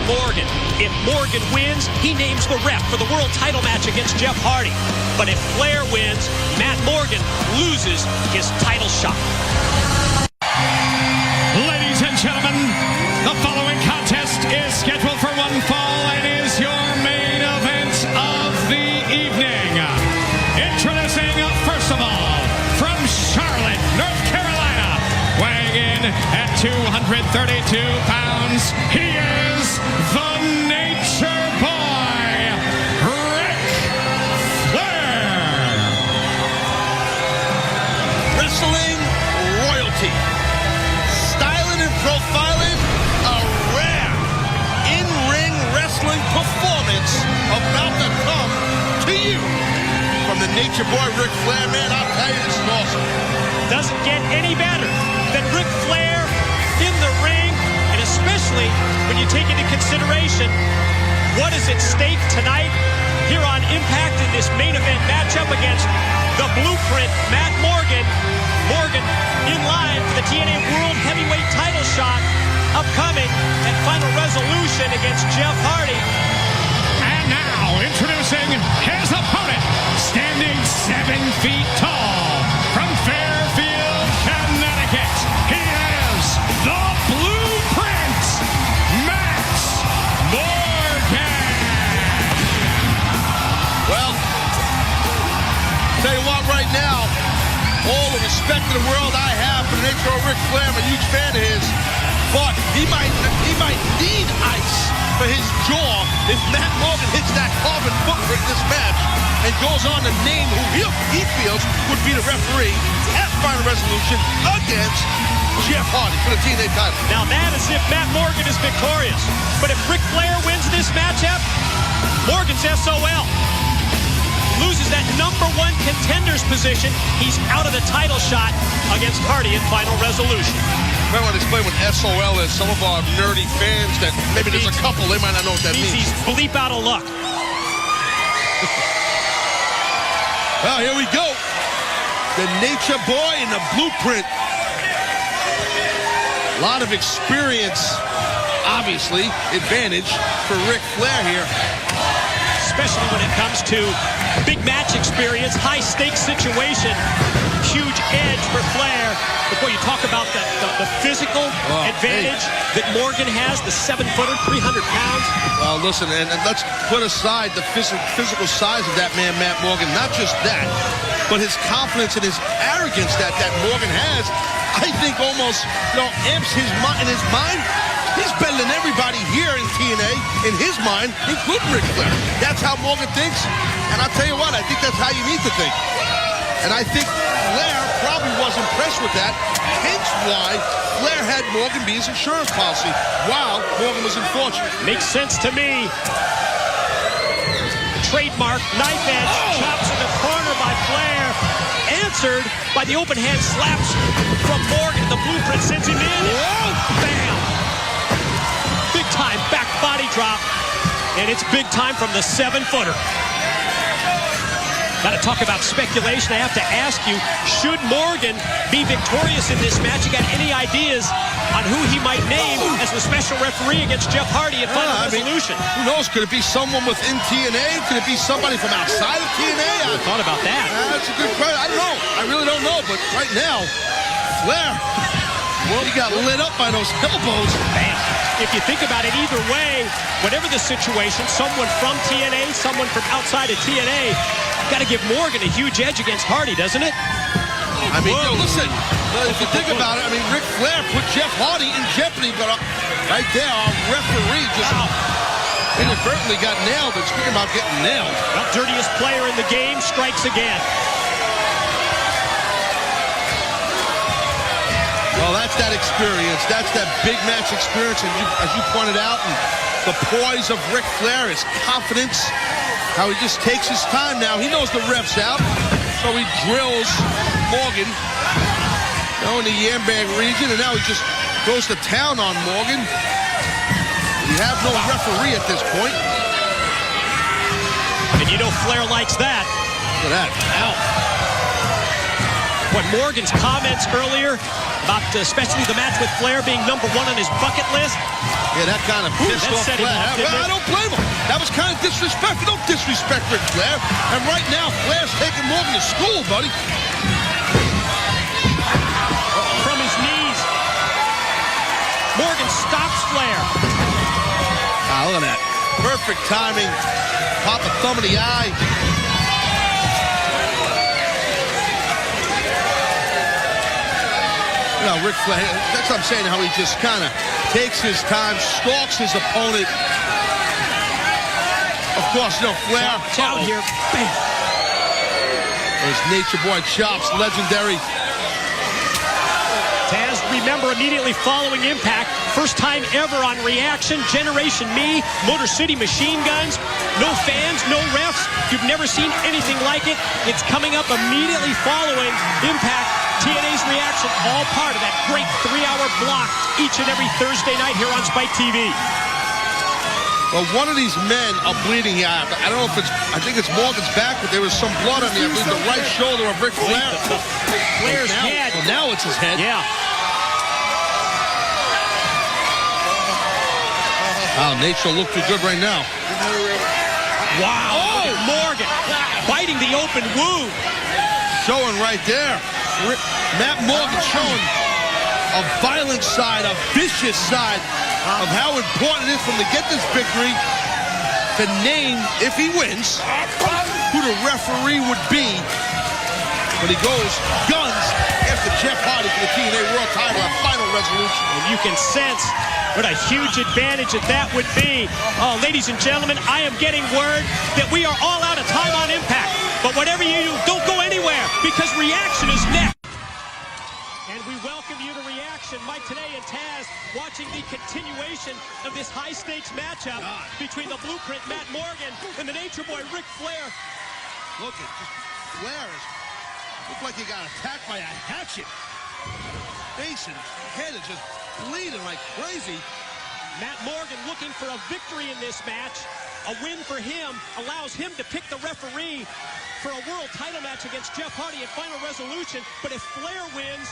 Morgan. If Morgan wins, he names the ref for the world title match against Jeff Hardy. But if Flair wins, Matt Morgan loses his title shot. Ladies and gentlemen, the following contest is scheduled for one fall and is your main event of the evening. Introducing, first of all, from Charlotte, North Carolina, weighing in at 232 pounds, he is the Nature Boy, Ric Flair. Wrestling royalty. Styling and profiling a rare in-ring wrestling performance about to come to you from the Nature Boy, Ric Flair. Man, I'll tell you, this is awesome. Doesn't get any better than Ric Flair in the ring, and especially when you take into consideration what is at stake tonight here on Impact in this main event matchup against the Blueprint, Matt Morgan. Morgan in line for the TNA World Heavyweight title shot upcoming at Final Resolution against Jeff Hardy. And now, introducing his opponent, standing 7 feet tall, from Fairfield, Connecticut, he is the Blueprint, Matt Morgan. Well, tell you what, right now, all the respect in the world I have for the Nature Boy Ric Flair, I'm a huge fan of his, but he might need ice for his jaw if Matt Morgan hits that carbon footprint in this match and goes on to name who he feels would be the referee at Final Resolution against Jeff Hardy for the TNA title. Now that is if Matt Morgan is victorious. But if Ric Flair wins this matchup, Morgan's SOL. Loses that #1 contenders position. He's out of the title shot against Hardy in Final Resolution. I want to explain what SOL is. Some of our nerdy fans that maybe there's a couple, they might not know what that means. He's bleep out of luck. Well, here we go. The Nature Boy and the Blueprint. A lot of experience, obviously, advantage for Ric Flair here. Especially when it comes to big match experience, high-stakes situation, huge edge for Flair. Before you talk about the physical advantage that Morgan has, the 7-footer, 300 pounds. Well, listen, and let's put aside the physical size of that man, Matt Morgan. Not just that, but his confidence and his arrogance that Morgan has, I think almost amps his mind. In his mind, he's better than everybody here in TNA, in his mind, including Ric Flair. That's how Morgan thinks, and I'll tell you what, I think that's how you need to think. And I think Flair probably was impressed with that, hence why Flair had Morgan be his insurance policy while Morgan was unfortunate. Makes sense to me. Trademark knife edge, chops in the corner by Flair. Answered by the open hand slaps from Morgan. The Blueprint sends him in. Whoa, bam! Big time back body drop. And it's big time from the 7-footer. Got to talk about speculation. I have to ask you, should Morgan be victorious in this match? You got any ideas on who he might name as the special referee against Jeff Hardy at Final Resolution? Who knows? Could it be someone within TNA? Could it be somebody from outside of TNA? I thought about that. That's a good question. I don't know. I really don't know. But right now, Flair, well, he got lit up by those elbows. Bam. If you think about it either way, whatever the situation, someone from TNA, someone from outside of TNA, got to give Morgan a huge edge against Hardy, doesn't it? I mean, listen, if you think about it, I mean, Ric Flair put Jeff Hardy in jeopardy, but right there, our referee just inadvertently got nailed. And speaking about getting nailed. Well, dirtiest player in the game strikes again. Well, that's that experience. That's that big match experience. And as you pointed out, and the poise of Ric Flair, his confidence, how he just takes his time now. He knows the ref's out, so he drills Morgan, in the Yambag region, and now he just goes to town on Morgan. We have no referee at this point. And you know Flair likes that. Look at that. Ow. What Morgan's comments earlier about especially the match with Flair being #1 on his bucket list, Yeah, that kind of pissed off set him Flair. off, didn't Well, it? I don't blame him. That was kind of disrespectful. Don't disrespect Ric Flair. And right now, Flair's taking Morgan to school, buddy. From his knees. Morgan stops Flair. Ah, look at that. Perfect timing. Pop a thumb in the eye. You know, Ric Flair, that's what I'm saying, how he just kind of takes his time, stalks his opponent. Of course, you know, Flair. Out here. Bam. Those Nature Boy chops, legendary. Taz, remember immediately following Impact, first time ever on Reaction, Generation Me, Motor City Machine Guns, no fans, no refs. You've never seen anything like it. It's coming up immediately following Impact, TNA's Reaction, all part of that great 3-hour block each and every Thursday night here on Spike TV. Well, one of these men are bleeding here. I don't know if it's, I think it's Morgan's back, but there was some blood on the, I believe, the right shoulder of Ric Flair. Flair's head. Well, now it's his head. Yeah. Wow, Nature look too good right now. Wow. Oh, Morgan biting the open wound. Showing right there. Matt Morgan showing a violent side, a vicious side of how important it is for him to get this victory, to name, if he wins, who the referee would be when he goes guns after Jeff Hardy for the TNA World Title at Final Resolution. And you can sense what a huge advantage that would be. Oh, ladies and gentlemen, I am getting word that we are all out of time on Impact. But whatever you do, don't go anywhere, because Reaction is next. And we welcome you to Reaction. Mike Tenay and Taz watching the continuation of this high-stakes matchup between the Blueprint, Matt Morgan, and the Nature Boy, Ric Flair. Look at Flair. Looked like he got attacked by a hatchet. Face and head is just bleeding like crazy. Matt Morgan looking for a victory in this match. A win for him allows him to pick the referee for a world title match against Jeff Hardy at Final Resolution. But if Flair wins,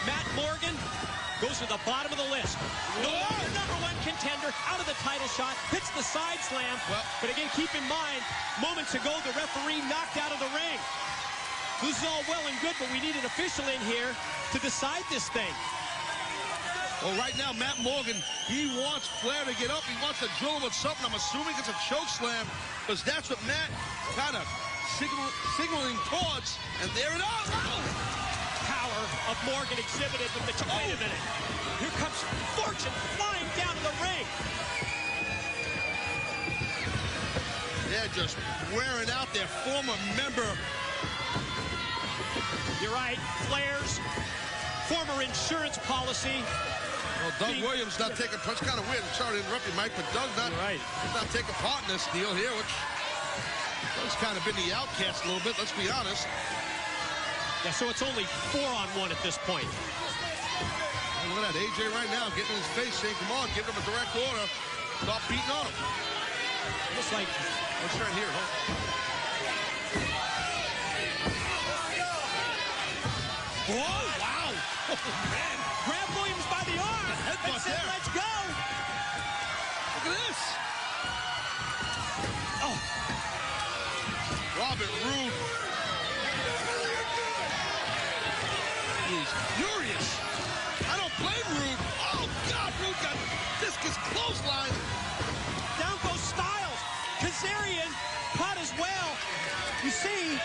Matt Morgan goes to the bottom of the list. No longer #1 contender, out of the title shot, hits the side slam. But again, keep in mind, moments ago, the referee knocked out of the ring. This is all well and good, but we need an official in here to decide this thing. Well, right now, Matt Morgan, he wants Flair to get up. He wants to drill him with something. I'm assuming it's a choke slam, because that's what Matt kind of signaling towards. And there it is. Power of Morgan exhibited with the... Wait a minute. Here comes Fortune flying down to the ring. They're just wearing out their former member. You're right. Flair's former insurance policy. Well, Doug Williams not taking part. It's kind of weird. I'm sorry to interrupt you, Mike, but Doug's not, he's not taking part in this deal here, which Doug's kind of been the outcast a little bit, let's be honest. Yeah, so it's only 4-on-1 at this point. And look at that, AJ right now getting in his face, saying, come on, give him a direct order. Stop beating on him. Looks like... Let's try here, huh? Whoa, wow. Oh, man. Grab Williams by the arm. And said, let's go. Look at this. Oh. Robert Roode. He's furious. I don't blame Roode. Oh, God, Roode got discus clothesline. Down goes Styles. Kazarian caught as well. You see,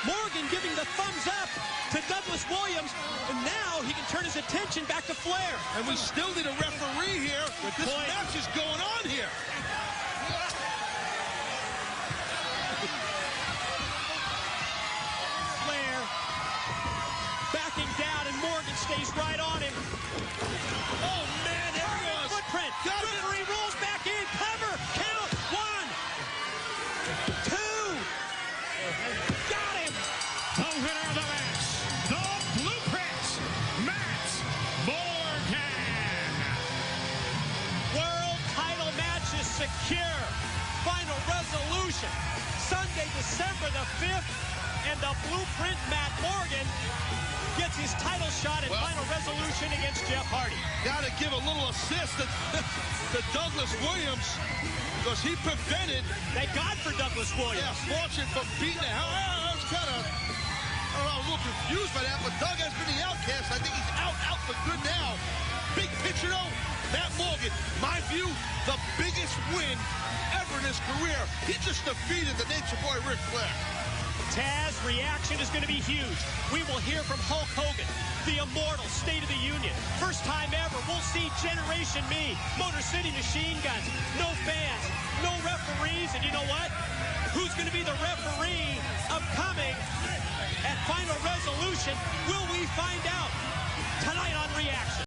Morgan giving the thumbs up to Douglas Williams, and now he can turn his attention back to Flair. And we still need a referee here. This match is going on here. Flair backing down, and Morgan stays right on him. Oh, man, there he was. Footprint. Referee rolls back in. Cover. Count. 1, 2. Got him. The winner of the match, the Blueprint, Matt Morgan. World title match is secure. Final resolution. Sunday, December the 5th. And the Blueprint, Matt Morgan, gets his title shot at Final Resolution against Jeff Hardy. Got to give a little assist. to Douglas Williams because he prevented. Thank God for Douglas Williams. Yeah, fortune from beating the hell. I was kind of, I don't know, a little confused by that, but Doug has been the outcast. I think he's out for good now. Big picture, though, Matt Morgan, my view, the biggest win ever in his career. He just defeated the Nature Boy Ric Flair. Taz, reaction is going to be huge. We will hear from Hulk Hogan, the immortal State of the Union. First time ever, we'll see Generation Me, Motor City Machine Guns, no fans, no referees, and you know what? Who's going to be the referee upcoming at Final Resolution? Will we find out tonight on Reaction?